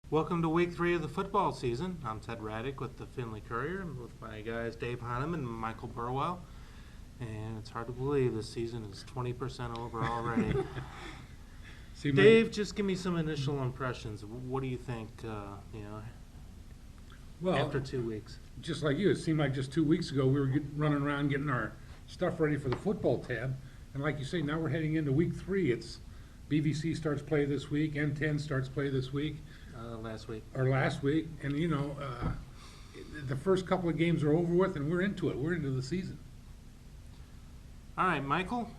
Welcome to week 3 of the football season. I'm Ted Radick with the Findlay Courier and with my guys Dave Hanneman and Michael Burwell. And it's hard to believe this season is 20% over already. Dave, just give me some initial impressions. What do you think, after 2 weeks? Just like you, it seemed like just 2 weeks ago we were running around getting our stuff ready for the football tab. And like you say, now we're heading into week 3. It's BVC starts play this week, N10 starts play this week. Last week. And the first couple of games are over with and we're into it. We're into the season. All right, Michael,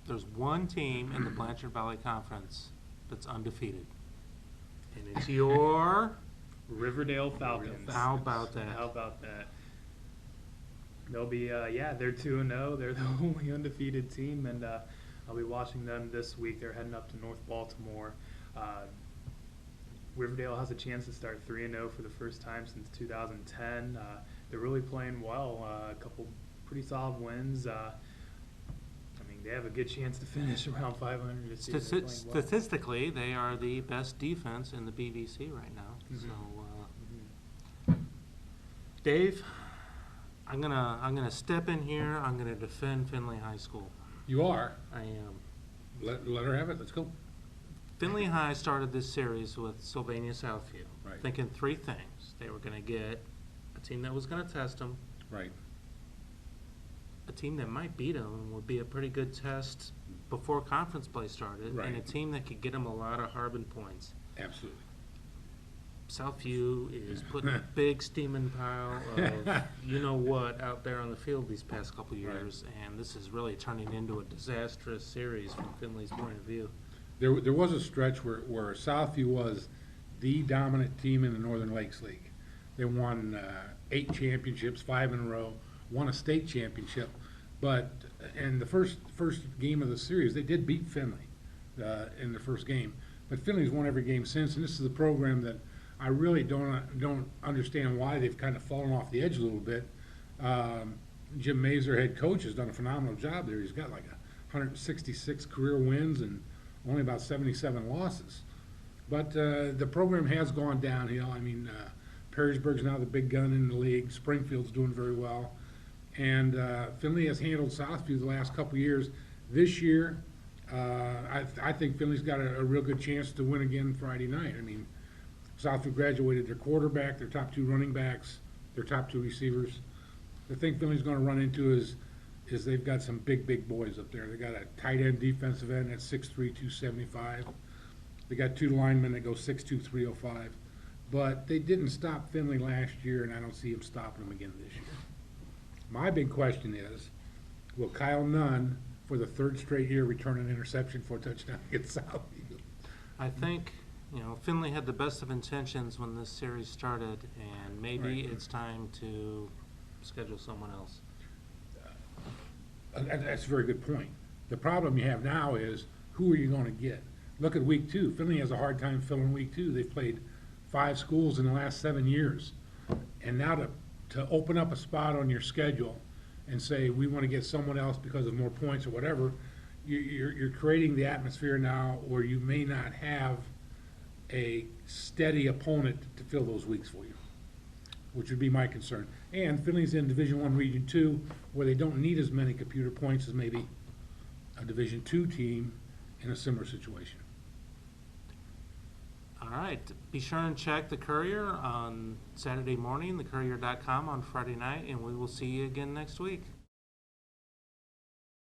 there's one team in the Blanchard Valley Conference that's undefeated. And it's your Riverdale Falcons. How about that? How about that? They'll be, they're 2-0. They're the only undefeated team, and I'll be watching them this week. They're heading up to North Baltimore. Riverdale has a chance to start 3-0 for the first time since 2010. They're really playing well. A couple pretty solid wins. They have a good chance to finish around 500 this season. Statistically, they are the best defense in the BVC right now. Mm-hmm. So, Dave, I'm gonna step in here. I'm gonna defend Findlay High School. You are? I am. Let her have it. Let's go. Findlay High started this series with Sylvania Southview, Right. thinking 3 things. They were going to get a team that was going to test them, Right. a team that might beat them and would be a pretty good test before conference play started, Right. and a team that could get them a lot of Harbin points. Absolutely. Southview is putting a big steaming pile of you-know-what out there on the field these past couple years, and this is really turning into a disastrous series from Findlay's point of view. There was a stretch where Southview was the dominant team in the Northern Lakes League. They won 8 championships, 5 in a row, won a state championship. But in the first game of the series, they did beat Findlay in the first game. But Findlay's won every game since, and this is a program that I really don't understand why they've kind of fallen off the edge a little bit. Jim Mazur, head coach, has done a phenomenal job there. He's got like 166 career wins and only about 77 losses. But the program has gone downhill. Perrysburg's now the big gun in the league. Springfield's doing very well. And Findlay has handled Southview the last couple of years. This year, I think Findlay's got a real good chance to win again Friday night. Southview graduated their quarterback, their top 2 running backs, their top 2 receivers. The thing Findlay's going to run into is they've got some big boys up there. They got a tight end defensive end at 6'3", 275. They got 2 linemen that go 6'2", 305. But they didn't stop Findlay last year, and I don't see them stopping them again this year. My big question is, will Kyle Nunn, for the 3rd straight year, return an interception for a touchdown against Southview? I think, Findlay had the best of intentions when this series started, and maybe it's time to schedule someone else. That's a very good point. The problem you have now is, who are you going to get? Look at week 2. Findlay has a hard time filling week 2. They've played 5 schools in the last 7 years. And now to open up a spot on your schedule and say, we want to get someone else because of more points or whatever, you're creating the atmosphere now where you may not have a steady opponent to fill those weeks for you, which would be my concern. And Findlay's in Division I Region 2, where they don't need as many computer points as maybe a Division II team in a similar situation. All right. Be sure and check the Courier on Saturday morning, thecourier.com on Friday night, and we will see you again next week.